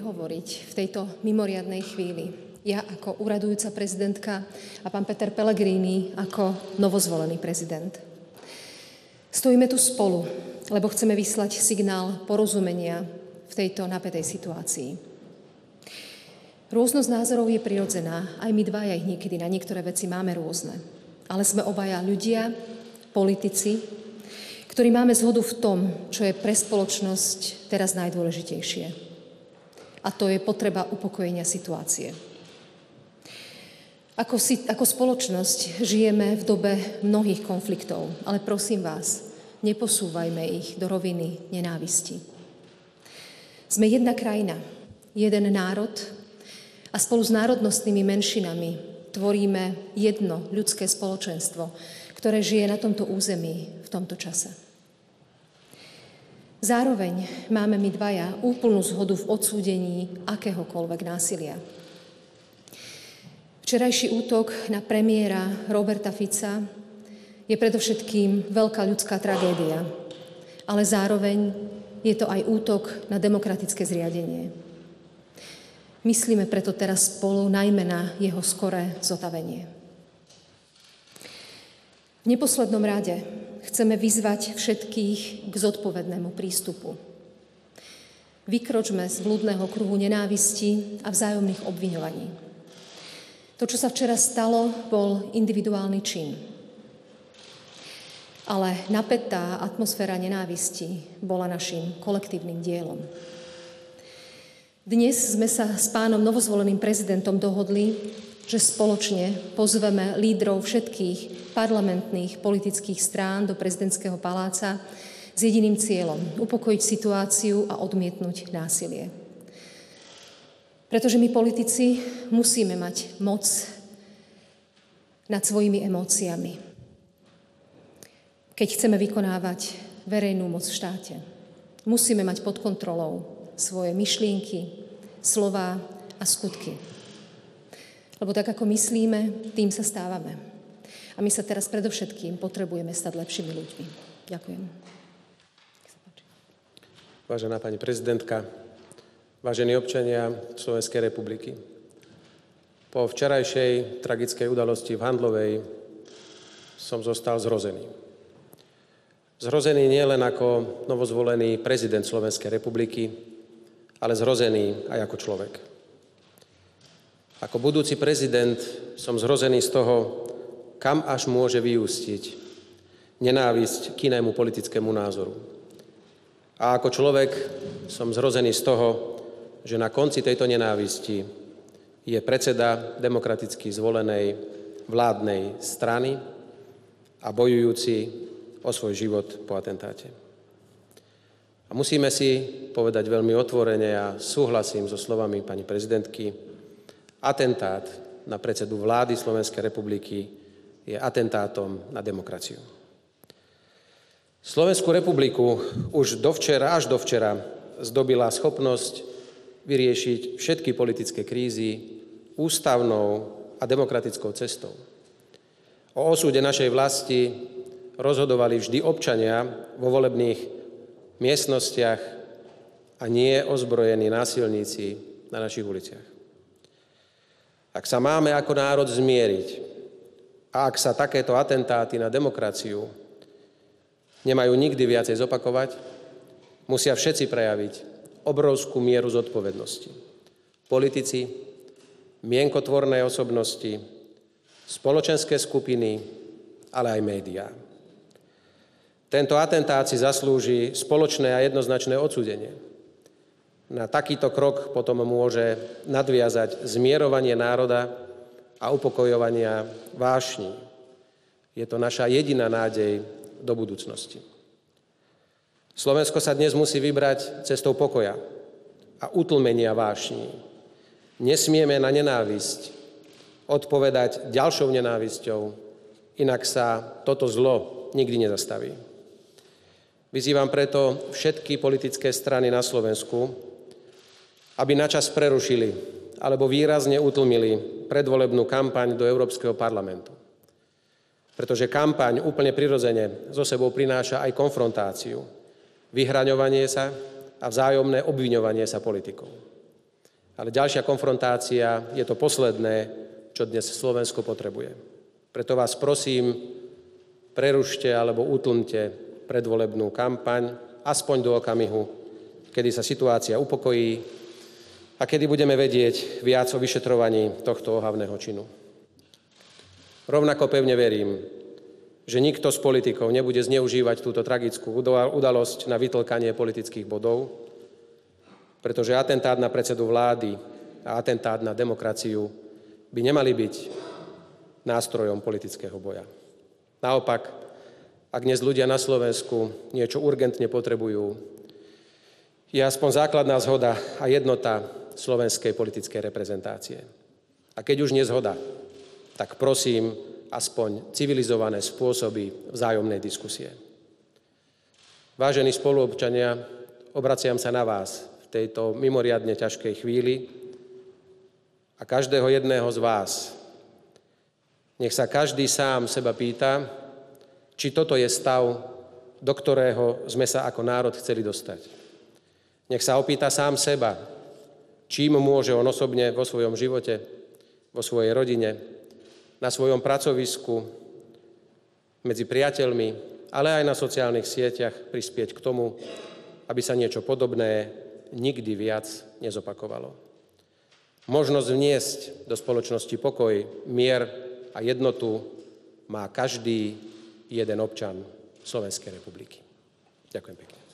vyhovoriť v tejto mimoriadnej chvíli. Ja ako úradujúca prezidentka a pán Peter Pellegrini ako novozvolený prezident. Stojíme tu spolu, lebo chceme vyslať signál porozumenia v tejto napätej situácii. Rôznosť názorov je prirodzená, aj my dvaja ich niekedy na niektoré veci máme rôzne. Ale sme obaja ľudia, politici, ktorí máme zhodu v tom, čo je pre spoločnosť teraz najdôležitejšie. A to je potreba upokojenia situácie. Ako spoločnosť žijeme v dobe mnohých konfliktov, ale prosím vás, neposúvajme ich do roviny nenávisti. Sme jedna krajina, jeden národ a spolu s národnostnými menšinami tvoríme jedno ľudské spoločenstvo, ktoré žije na tomto území v tomto čase. Zároveň máme my dvaja úplnú zhodu v odsúdení akéhokoľvek násilia. Včerajší útok na premiéra Roberta Fica je predovšetkým veľká ľudská tragédia, ale zároveň je to aj útok na demokratické zriadenie. Myslíme preto teraz spolu najmä na jeho skoré zotavenie. V neposlednom rade chceme vyzvať všetkých k zodpovednému prístupu. Vykročme z blúdneho kruhu nenávisti a vzájomných obviňovaní. To, čo sa včera stalo, bol individuálny čin. Ale napätá atmosféra nenávisti bola našim kolektívnym dielom. Dnes sme sa s pánom novozvoleným prezidentom dohodli, že spoločne pozveme lídrov všetkých parlamentných politických strán do prezidentského paláca s jediným cieľom upokojiť situáciu a odmietnúť násilie. Pretože my politici musíme mať moc nad svojimi emóciami, keď chceme vykonávať verejnú moc v štáte. Musíme mať pod kontrolou svoje myšlienky, slová a skutky. Lebo tak, ako myslíme, tým sa stávame. A my sa teraz predovšetkým potrebujeme stať lepšími ľuďmi. Ďakujem. Vážená pani prezidentka, vážení občania Slovenskej republiky, po včerajšej tragickej udalosti v Handlovej som zostal zhrozený. Zhrozený nielen ako novozvolený prezident Slovenskej republiky, ale zhrozený aj ako človek. Ako budúci prezident som zhrozený z toho, kam až môže vyústiť nenávisť k inému politickému názoru. A ako človek som zhrozený z toho, že na konci tejto nenávisti je predseda demokraticky zvolenej vládnej strany a bojujúci o svoj život po atentáte. A musíme si povedať veľmi otvorene a súhlasím so slovami pani prezidentky, atentát na predsedu vlády Slovenskej republiky je atentátom na demokraciu. Slovenskú republiku už až dovčera zdobila schopnosť vyriešiť všetky politické krízy ústavnou a demokratickou cestou. O osude našej vlasti rozhodovali vždy občania vo volebných miestnostiach a nie ozbrojení násilníci na našich uliciach. Ak sa máme ako národ zmieriť a ak sa takéto atentáty na demokraciu nemajú nikdy viacej zopakovať, musia všetci prejaviť obrovskú mieru zodpovednosti. Politici, mienkotvorné osobnosti, spoločenské skupiny, ale aj médiá. Tento atentát si zaslúži spoločné a jednoznačné odsúdenie. Na takýto krok potom môže nadviazať zmierovanie národa a upokojovania vášní. Je to naša jediná nádej do budúcnosti. Slovensko sa dnes musí vybrať cestou pokoja a utlmenia vášní. Nesmieme na nenávisť odpovedať ďalšou nenávisťou, inak sa toto zlo nikdy nezastaví. Vyzývam preto všetky politické strany na Slovensku, aby načas prerušili alebo výrazne utlmili predvolebnú kampaň do Európskeho parlamentu. Pretože kampaň úplne prirodzene so sebou prináša aj konfrontáciu, vyhraňovanie sa a vzájomné obviňovanie sa politikov. Ale ďalšia konfrontácia je to posledné, čo dnes Slovensko potrebuje. Preto vás prosím, prerušte alebo utlmte predvolebnú kampaň, aspoň do okamihu, kedy sa situácia upokojí a kedy budeme vedieť viac o vyšetrovaní tohto ohavného činu. Rovnako pevne verím, že nikto z politikov nebude zneužívať túto tragickú udalosť na vytlkanie politických bodov, pretože atentát na predsedu vlády a atentát na demokraciu by nemali byť nástrojom politického boja. Naopak, ak dnes ľudia na Slovensku niečo urgentne potrebujú, je aspoň základná zhoda a jednota slovenskej politickej reprezentácie. A keď už nezhoda, tak prosím, aspoň civilizované spôsoby vzájomnej diskusie. Vážení spoluobčania, obraciam sa na vás v tejto mimoriadne ťažkej chvíli a každého jedného z vás. Nech sa každý sám seba pýta, či toto je stav, do ktorého sme sa ako národ chceli dostať. Nech sa opýta sám seba, čím môže on osobne vo svojom živote, vo svojej rodine, na svojom pracovisku, medzi priateľmi, ale aj na sociálnych sieťach prispieť k tomu, aby sa niečo podobné nikdy viac nezopakovalo. Možnosť vniesť do spoločnosti pokoj, mier a jednotu má každý jeden občan Slovenskej republiky. Ďakujem pekne.